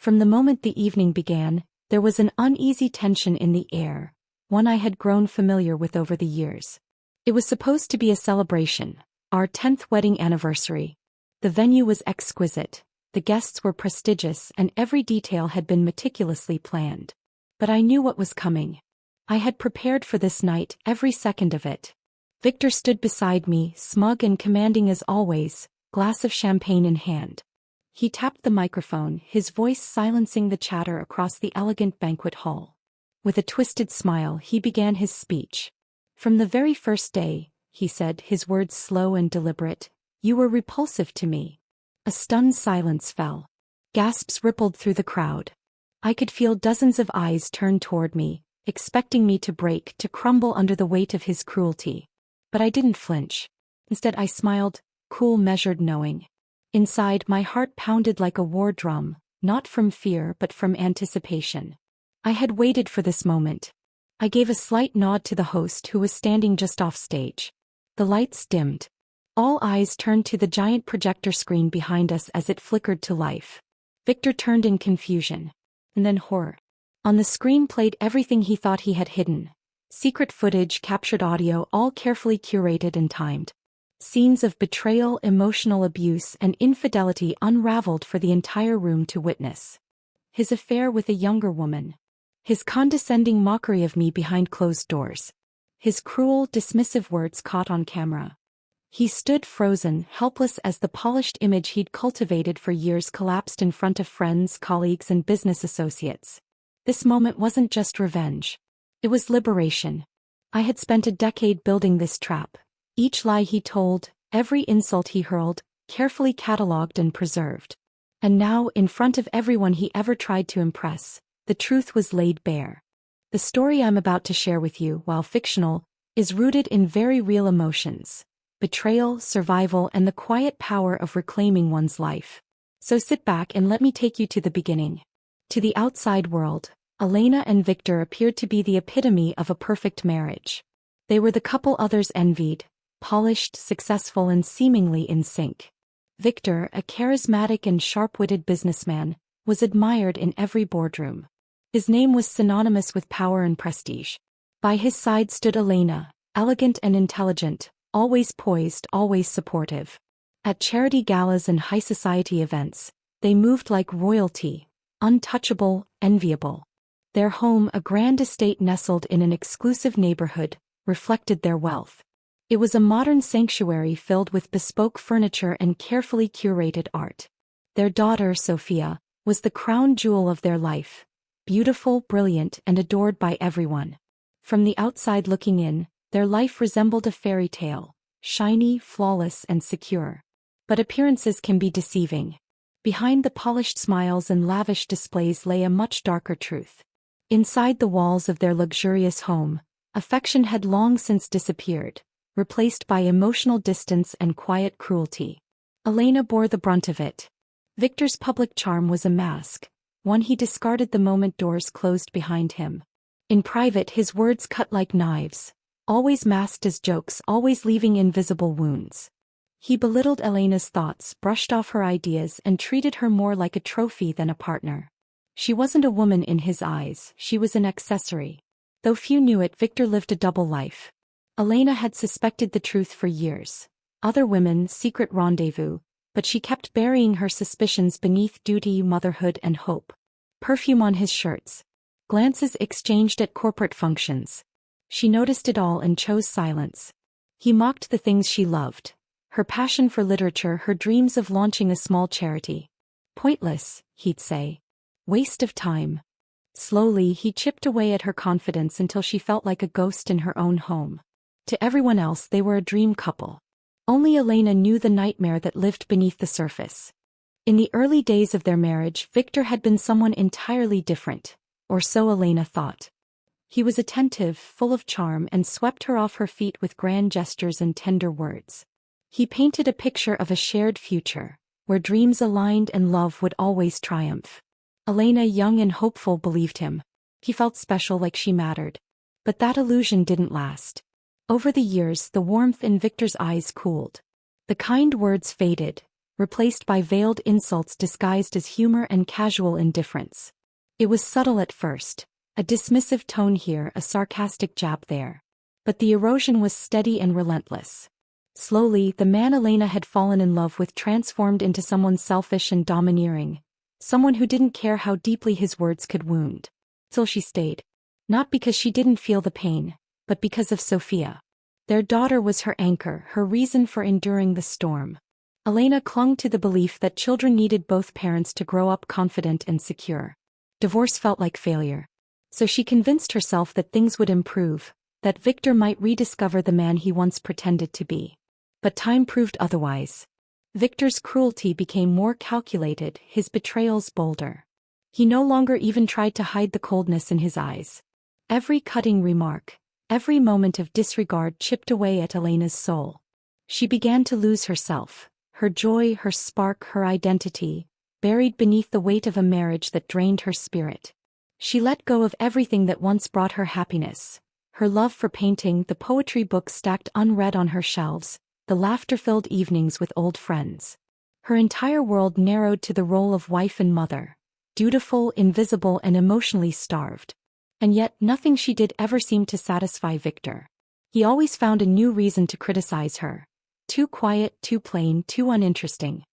From the moment the evening began, there was an uneasy tension in the air, one I had grown familiar with over the years. It was supposed to be a celebration, our 10th wedding anniversary. The venue was exquisite, the guests were prestigious, and every detail had been meticulously planned. But I knew what was coming. I had prepared for this night, every second of it. Victor stood beside me, smug and commanding as always, glass of champagne in hand. He tapped the microphone, his voice silencing the chatter across the elegant banquet hall. With a twisted smile, he began his speech. "From the very first day," he said, his words slow and deliberate, "you were repulsive to me." A stunned silence fell. Gasps rippled through the crowd. I could feel dozens of eyes turn toward me, expecting me to break, to crumble under the weight of his cruelty. But I didn't flinch. Instead I smiled, cool, measured, knowing. Inside, my heart pounded like a war drum, not from fear but from anticipation. I had waited for this moment. I gave a slight nod to the host who was standing just off stage. The lights dimmed. All eyes turned to the giant projector screen behind us as it flickered to life. Victor turned in confusion. And then horror. On the screen played everything he thought he had hidden. Secret footage, captured audio, all carefully curated and timed. Scenes of betrayal, emotional abuse, and infidelity unraveled for the entire room to witness. His affair with a younger woman. His condescending mockery of me behind closed doors. His cruel, dismissive words caught on camera. He stood frozen, helpless as the polished image he'd cultivated for years collapsed in front of friends, colleagues, and business associates. This moment wasn't just revenge. It was liberation. I had spent a decade building this trap. Each lie he told, every insult he hurled, carefully catalogued and preserved. And now, in front of everyone he ever tried to impress, the truth was laid bare. The story I'm about to share with you, while fictional, is rooted in very real emotions. Betrayal, survival, and the quiet power of reclaiming one's life. So sit back and let me take you to the beginning. To the outside world, Elena and Victor appeared to be the epitome of a perfect marriage. They were the couple others envied, polished, successful, and seemingly in sync. Victor, a charismatic and sharp-witted businessman, was admired in every boardroom. His name was synonymous with power and prestige. By his side stood Elena, elegant and intelligent, always poised, always supportive. At charity galas and high society events, they moved like royalty, untouchable, enviable. Their home, a grand estate nestled in an exclusive neighborhood, reflected their wealth. It was a modern sanctuary filled with bespoke furniture and carefully curated art. Their daughter, Sophia, was the crown jewel of their life, beautiful, brilliant, and adored by everyone. From the outside looking in, their life resembled a fairy tale, shiny, flawless, and secure. But appearances can be deceiving. Behind the polished smiles and lavish displays lay a much darker truth. Inside the walls of their luxurious home, affection had long since disappeared, replaced by emotional distance and quiet cruelty. Elena bore the brunt of it. Victor's public charm was a mask, one he discarded the moment doors closed behind him. In private, his words cut like knives, always masked as jokes, always leaving invisible wounds. He belittled Elena's thoughts, brushed off her ideas, and treated her more like a trophy than a partner. She wasn't a woman in his eyes, she was an accessory. Though few knew it, Victor lived a double life. Elena had suspected the truth for years. Other women, secret rendezvous, but she kept burying her suspicions beneath duty, motherhood, and hope. Perfume on his shirts. Glances exchanged at corporate functions. She noticed it all and chose silence. He mocked the things she loved. Her passion for literature, her dreams of launching a small charity. Pointless, he'd say. Waste of time. Slowly, he chipped away at her confidence until she felt like a ghost in her own home. To everyone else, they were a dream couple. Only Elena knew the nightmare that lived beneath the surface. In the early days of their marriage, Victor had been someone entirely different, or so Elena thought. He was attentive, full of charm, and swept her off her feet with grand gestures and tender words. He painted a picture of a shared future, where dreams aligned and love would always triumph. Elena, young and hopeful, believed him. He felt special, like she mattered. But that illusion didn't last. Over the years, the warmth in Victor's eyes cooled. The kind words faded, replaced by veiled insults disguised as humor and casual indifference. It was subtle at first, a dismissive tone here, a sarcastic jab there. But the erosion was steady and relentless. Slowly, the man Elena had fallen in love with transformed into someone selfish and domineering, someone who didn't care how deeply his words could wound. Till she stayed. Not because she didn't feel the pain, but because of Sophia. Their daughter was her anchor, her reason for enduring the storm. Elena clung to the belief that children needed both parents to grow up confident and secure. Divorce felt like failure. So she convinced herself that things would improve, that Victor might rediscover the man he once pretended to be. But time proved otherwise. Victor's cruelty became more calculated, his betrayals bolder. He no longer even tried to hide the coldness in his eyes. Every cutting remark, every moment of disregard chipped away at Elena's soul. She began to lose herself, her joy, her spark, her identity, buried beneath the weight of a marriage that drained her spirit. She let go of everything that once brought her happiness, her love for painting, the poetry books stacked unread on her shelves, the laughter-filled evenings with old friends. Her entire world narrowed to the role of wife and mother, dutiful, invisible, and emotionally starved. And yet nothing she did ever seemed to satisfy Victor. He always found a new reason to criticize her. Too quiet, too plain, too uninteresting.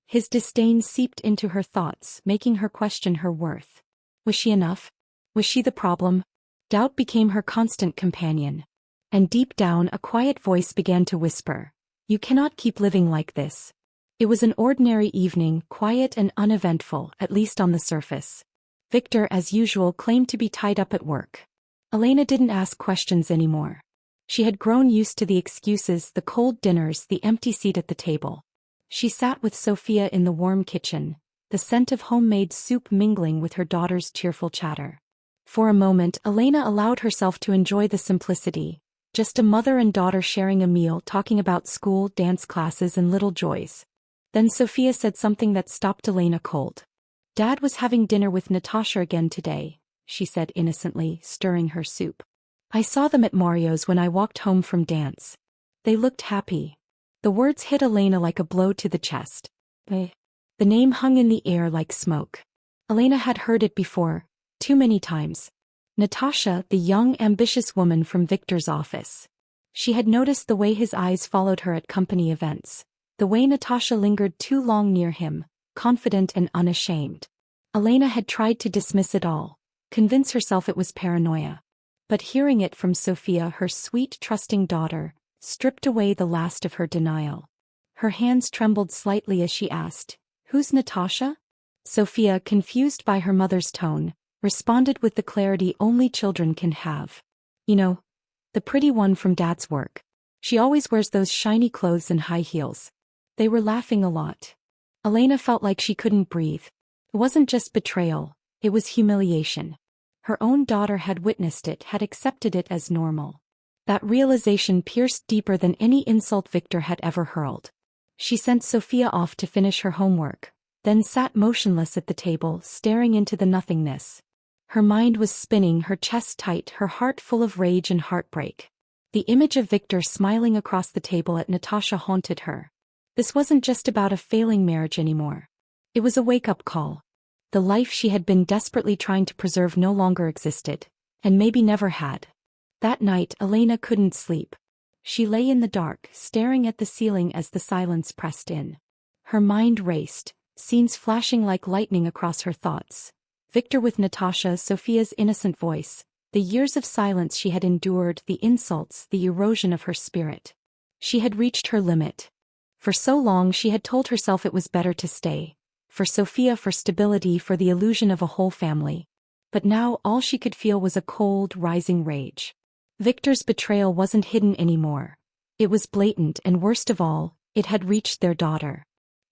His disdain seeped into her thoughts, making her question her worth. Was she enough? Was she the problem? Doubt became her constant companion. And deep down, a quiet voice began to whisper, "You cannot keep living like this." It was an ordinary evening, quiet and uneventful, at least on the surface. Victor, as usual, claimed to be tied up at work. Elena didn't ask questions anymore. She had grown used to the excuses, the cold dinners, the empty seat at the table. She sat with Sophia in the warm kitchen, the scent of homemade soup mingling with her daughter's cheerful chatter. For a moment, Elena allowed herself to enjoy the simplicity, just a mother and daughter sharing a meal, talking about school, dance classes, and little joys. Then Sophia said something that stopped Elena cold. "Dad was having dinner with Natasha again today," she said innocently, stirring her soup. "I saw them at Mario's when I walked home from dance. They looked happy." The words hit Elena like a blow to the chest. The name hung in the air like smoke. Elena had heard it before, too many times. Natasha, the young, ambitious woman from Victor's office. She had noticed the way his eyes followed her at company events, the way Natasha lingered too long near him, confident and unashamed. Elena had tried to dismiss it all, convince herself it was paranoia. But hearing it from Sophia, her sweet, trusting daughter, stripped away the last of her denial. Her hands trembled slightly as she asked, "Who's Natasha?" Sophia, confused by her mother's tone, responded with the clarity only children can have. "You know, the pretty one from Dad's work. She always wears those shiny clothes and high heels." They were laughing a lot. Elena felt like she couldn't breathe. It wasn't just betrayal, it was humiliation. Her own daughter had witnessed it, had accepted it as normal. That realization pierced deeper than any insult Victor had ever hurled. She sent Sophia off to finish her homework, then sat motionless at the table, staring into the nothingness. Her mind was spinning, her chest tight, her heart full of rage and heartbreak. The image of Victor smiling across the table at Natasha haunted her. This wasn't just about a failing marriage anymore. It was a wake-up call. The life she had been desperately trying to preserve no longer existed, and maybe never had. That night, Elena couldn't sleep. She lay in the dark, staring at the ceiling as the silence pressed in. Her mind raced, scenes flashing like lightning across her thoughts. Victor with Natasha, Sophia's innocent voice, the years of silence she had endured, the insults, the erosion of her spirit. She had reached her limit. For so long she had told herself it was better to stay. For Sophia, for stability, for the illusion of a whole family. But now all she could feel was a cold, rising rage. Victor's betrayal wasn't hidden anymore. It was blatant, and worst of all, it had reached their daughter.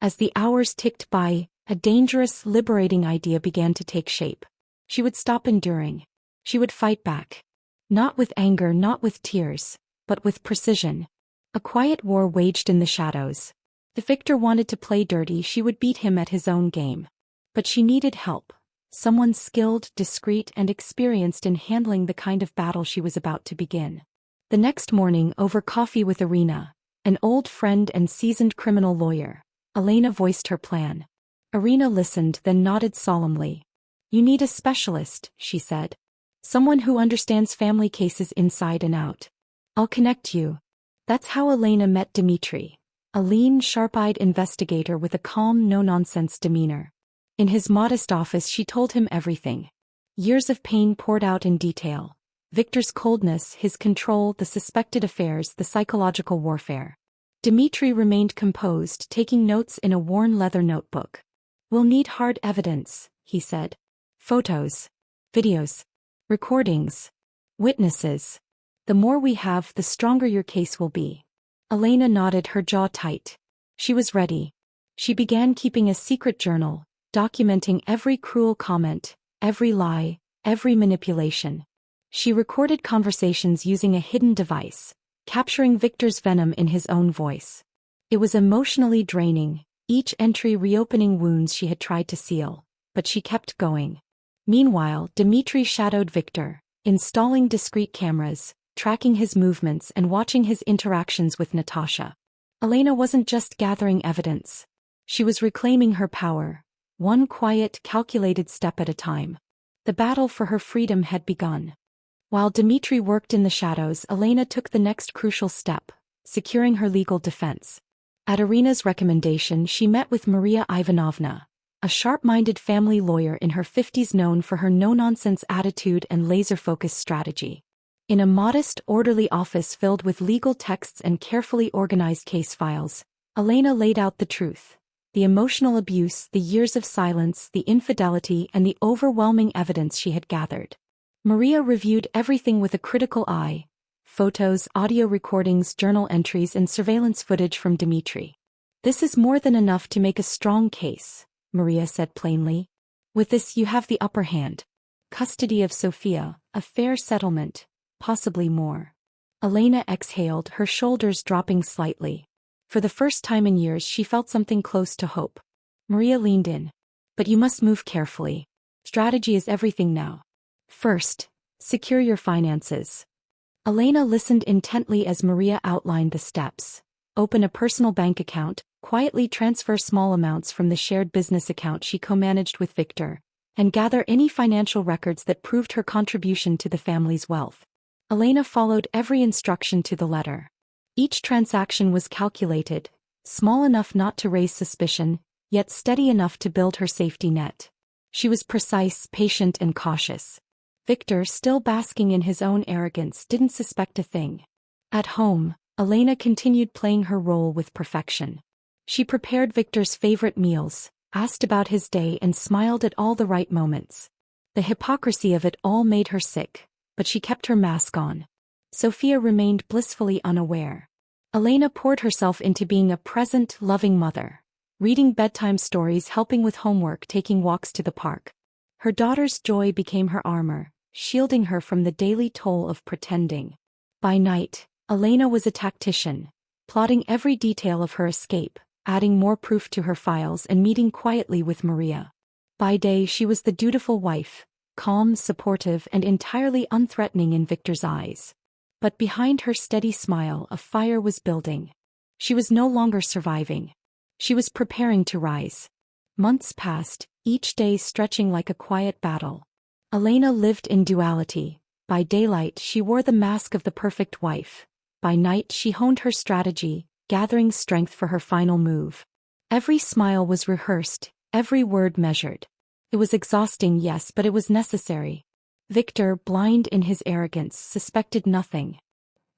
As the hours ticked by, a dangerous, liberating idea began to take shape. She would stop enduring. She would fight back. Not with anger, not with tears, but with precision. A quiet war waged in the shadows. If Victor wanted to play dirty, she would beat him at his own game. But she needed help. Someone skilled, discreet, and experienced in handling the kind of battle she was about to begin. The next morning, over coffee with Irina, an old friend and seasoned criminal lawyer, Elena voiced her plan. Irina listened, then nodded solemnly. You need a specialist, she said. Someone who understands family cases inside and out. I'll connect you. That's how Elena met Dmitri, a lean, sharp-eyed investigator with a calm, no-nonsense demeanor. In his modest office she told him everything. Years of pain poured out in detail. Victor's coldness, his control, the suspected affairs, the psychological warfare. Dmitri remained composed, taking notes in a worn leather notebook. We'll need hard evidence, he said. Photos. Videos. Recordings. Witnesses. The more we have, the stronger your case will be. Elena nodded, her jaw tight. She was ready. She began keeping a secret journal, documenting every cruel comment, every lie, every manipulation. She recorded conversations using a hidden device, capturing Victor's venom in his own voice. It was emotionally draining, each entry reopening wounds she had tried to seal, but she kept going. Meanwhile, Dmitri shadowed Victor, installing discreet cameras, tracking his movements and watching his interactions with Natasha. Elena wasn't just gathering evidence. She was reclaiming her power, one quiet, calculated step at a time. The battle for her freedom had begun. While Dmitri worked in the shadows, Elena took the next crucial step, securing her legal defense. At Irina's recommendation, she met with Maria Ivanovna, a sharp-minded family lawyer in her 50s known for her no-nonsense attitude and laser-focused strategy. In a modest, orderly office filled with legal texts and carefully organized case files, Elena laid out the truth. The emotional abuse, the years of silence, the infidelity, and the overwhelming evidence she had gathered. Maria reviewed everything with a critical eye. Photos, audio recordings, journal entries, and surveillance footage from Dmitri. This is more than enough to make a strong case, Maria said plainly. With this you have the upper hand. Custody of Sofia, a fair settlement, possibly more. Elena exhaled, her shoulders dropping slightly. For the first time in years she felt something close to hope. Maria leaned in. But you must move carefully. Strategy is everything now. First, secure your finances. Elena listened intently as Maria outlined the steps. Open a personal bank account, quietly transfer small amounts from the shared business account she co-managed with Victor, and gather any financial records that proved her contribution to the family's wealth. Elena followed every instruction to the letter. Each transaction was calculated, small enough not to raise suspicion, yet steady enough to build her safety net. She was precise, patient, and cautious. Victor, still basking in his own arrogance, didn't suspect a thing. At home, Elena continued playing her role with perfection. She prepared Victor's favorite meals, asked about his day, and smiled at all the right moments. The hypocrisy of it all made her sick, but she kept her mask on. Sofia remained blissfully unaware. Elena poured herself into being a present, loving mother, reading bedtime stories, helping with homework, taking walks to the park. Her daughter's joy became her armor, shielding her from the daily toll of pretending. By night, Elena was a tactician, plotting every detail of her escape, adding more proof to her files and meeting quietly with Maria. By day she was the dutiful wife, calm, supportive, and entirely unthreatening in Victor's eyes. But behind her steady smile a fire was building. She was no longer surviving. She was preparing to rise. Months passed, each day stretching like a quiet battle. Elena lived in duality. By daylight she wore the mask of the perfect wife. By night she honed her strategy, gathering strength for her final move. Every smile was rehearsed, every word measured. It was exhausting, yes, but it was necessary. Victor, blind in his arrogance, suspected nothing.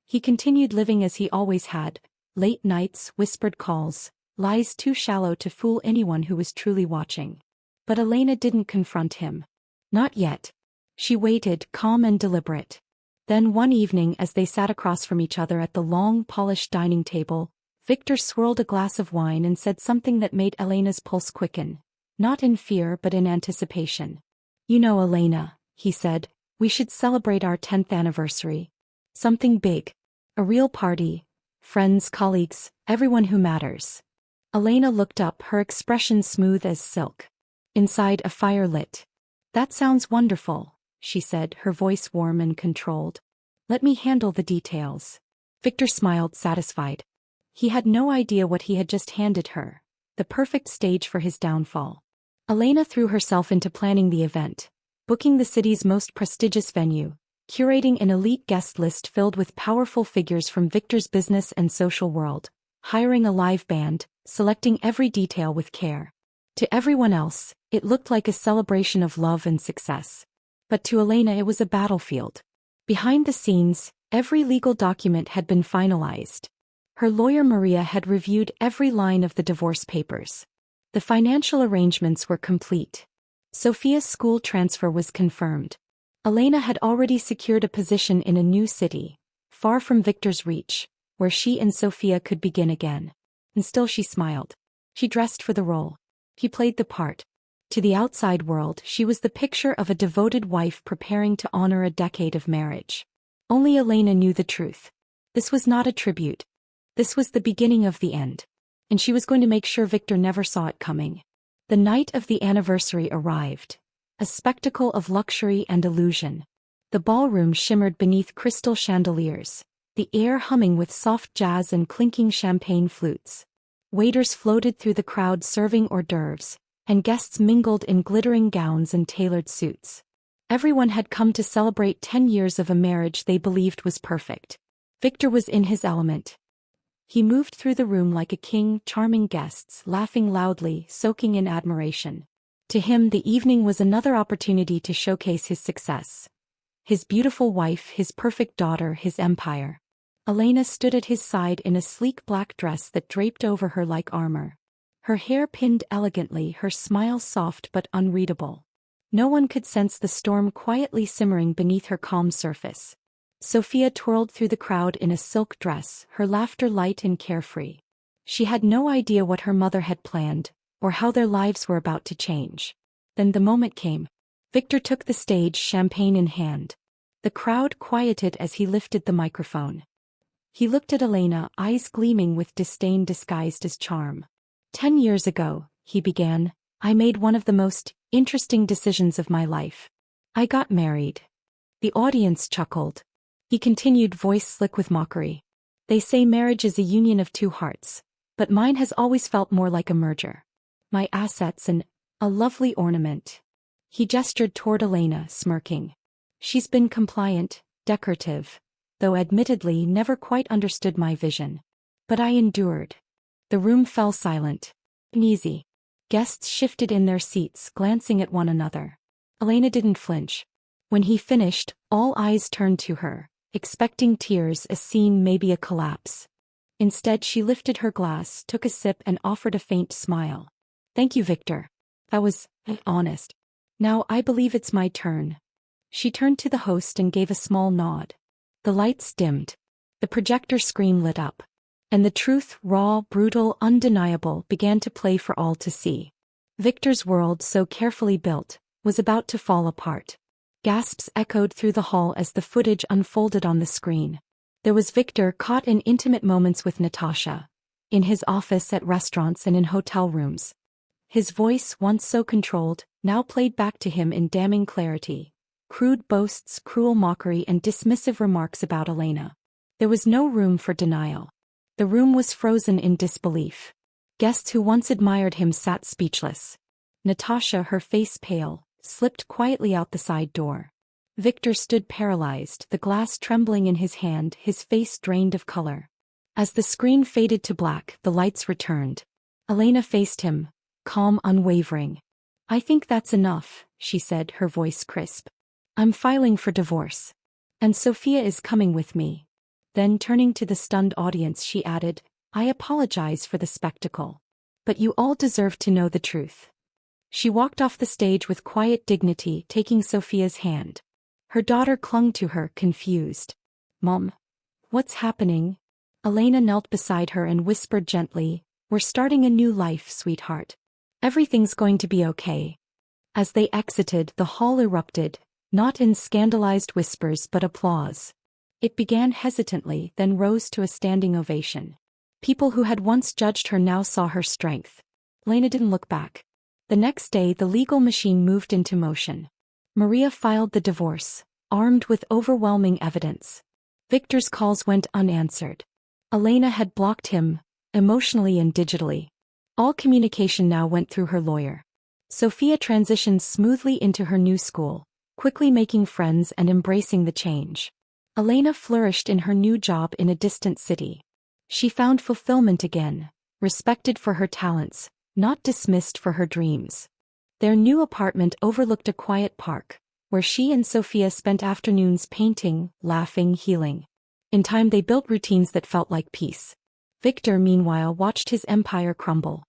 He continued living as he always had, late nights, whispered calls, lies too shallow to fool anyone who was truly watching. But Elena didn't confront him. Not yet. She waited, calm and deliberate. Then one evening, as they sat across from each other at the long, polished dining table, Victor swirled a glass of wine and said something that made Elena's pulse quicken. Not in fear but in anticipation. You know, Elena, he said, we should celebrate our 10th anniversary. Something big. A real party. Friends, colleagues, everyone who matters. Elena looked up, her expression smooth as silk. Inside, a fire lit. That sounds wonderful, she said, her voice warm and controlled. Let me handle the details. Victor smiled, satisfied. He had no idea what he had just handed her. the perfect stage for his downfall. Elena threw herself into planning the event, booking the city's most prestigious venue, curating an elite guest list filled with powerful figures from Victor's business and social world, hiring a live band, selecting every detail with care. To everyone else, it looked like a celebration of love and success. But to Elena it was a battlefield. Behind the scenes, every legal document had been finalized. Her lawyer Maria had reviewed every line of the divorce papers. The financial arrangements were complete. Sophia's school transfer was confirmed. Elena had already secured a position in a new city, far from Victor's reach, where she and Sophia could begin again. And still she smiled. She dressed for the role. He played the part. To the outside world she was the picture of a devoted wife preparing to honor a decade of marriage. Only Elena knew the truth. This was not a tribute. This was the beginning of the end. And she was going to make sure Victor never saw it coming. The night of the anniversary arrived. A spectacle of luxury and illusion. The ballroom shimmered beneath crystal chandeliers, the air humming with soft jazz and clinking champagne flutes. Waiters floated through the crowd serving hors d'oeuvres, and guests mingled in glittering gowns and tailored suits. Everyone had come to celebrate 10 years of a marriage they believed was perfect. Victor was in his element. He moved through the room like a king, charming guests, laughing loudly, soaking in admiration. To him the evening was another opportunity to showcase his success. His beautiful wife, his perfect daughter, his empire. Elena stood at his side in a sleek black dress that draped over her like armor. Her hair pinned elegantly, her smile soft but unreadable. No one could sense the storm quietly simmering beneath her calm surface. Sophia twirled through the crowd in a silk dress, her laughter light and carefree. She had no idea what her mother had planned, or how their lives were about to change. Then the moment came. Victor took the stage, champagne in hand. The crowd quieted as he lifted the microphone. He looked at Elena, eyes gleaming with disdain disguised as charm. 10 years ago, he began, I made one of the most interesting decisions of my life. I got married. The audience chuckled. He continued, voice slick with mockery. They say marriage is a union of two hearts, but mine has always felt more like a merger. My assets and a lovely ornament. He gestured toward Elena, smirking. She's been compliant, decorative, though admittedly never quite understood my vision. But I endured. The room fell silent. Uneasy. Guests shifted in their seats, glancing at one another. Elena didn't flinch. When he finished, all eyes turned to her, expecting tears, a scene, maybe a collapse. Instead she lifted her glass, took a sip and offered a faint smile. Thank you, Victor. That was honest. Now I believe it's my turn. She turned to the host and gave a small nod. The lights dimmed. The projector screen lit up. And the truth, raw, brutal, undeniable, began to play for all to see. Victor's world, so carefully built, was about to fall apart. Gasps echoed through the hall as the footage unfolded on the screen. There was Victor caught in intimate moments with Natasha. In his office, at restaurants and in hotel rooms. His voice, once so controlled, now played back to him in damning clarity. Crude boasts, cruel mockery and dismissive remarks about Elena. There was no room for denial. The room was frozen in disbelief. Guests who once admired him sat speechless. Natasha, her face pale, slipped quietly out the side door. Victor stood paralyzed, the glass trembling in his hand, his face drained of color. As the screen faded to black, the lights returned. Elena faced him, calm, unwavering. I think that's enough, she said, her voice crisp. I'm filing for divorce. And Sophia is coming with me. Then turning to the stunned audience she added, I apologize for the spectacle. But you all deserve to know the truth. She walked off the stage with quiet dignity, taking Sophia's hand. Her daughter clung to her, confused. Mom, what's happening? Elena knelt beside her and whispered gently, We're starting a new life, sweetheart. Everything's going to be okay. As they exited, the hall erupted, not in scandalized whispers but applause. It began hesitantly, then rose to a standing ovation. People who had once judged her now saw her strength. Elena didn't look back. The next day the legal machine moved into motion. Maria filed the divorce, armed with overwhelming evidence. Victor's calls went unanswered. Elena had blocked him, emotionally and digitally. All communication now went through her lawyer. Sophia transitioned smoothly into her new school, quickly making friends and embracing the change. Elena flourished in her new job in a distant city. She found fulfillment again, respected for her talents, not dismissed for her dreams. Their new apartment overlooked a quiet park, where she and Sophia spent afternoons painting, laughing, healing. In time they built routines that felt like peace. Victor, meanwhile, watched his empire crumble.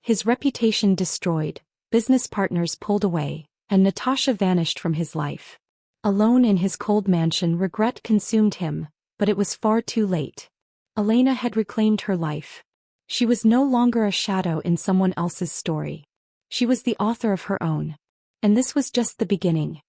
His reputation destroyed, business partners pulled away, and Natasha vanished from his life. Alone in his cold mansion, regret consumed him, but it was far too late. Elena had reclaimed her life. She was no longer a shadow in someone else's story. She was the author of her own. And this was just the beginning.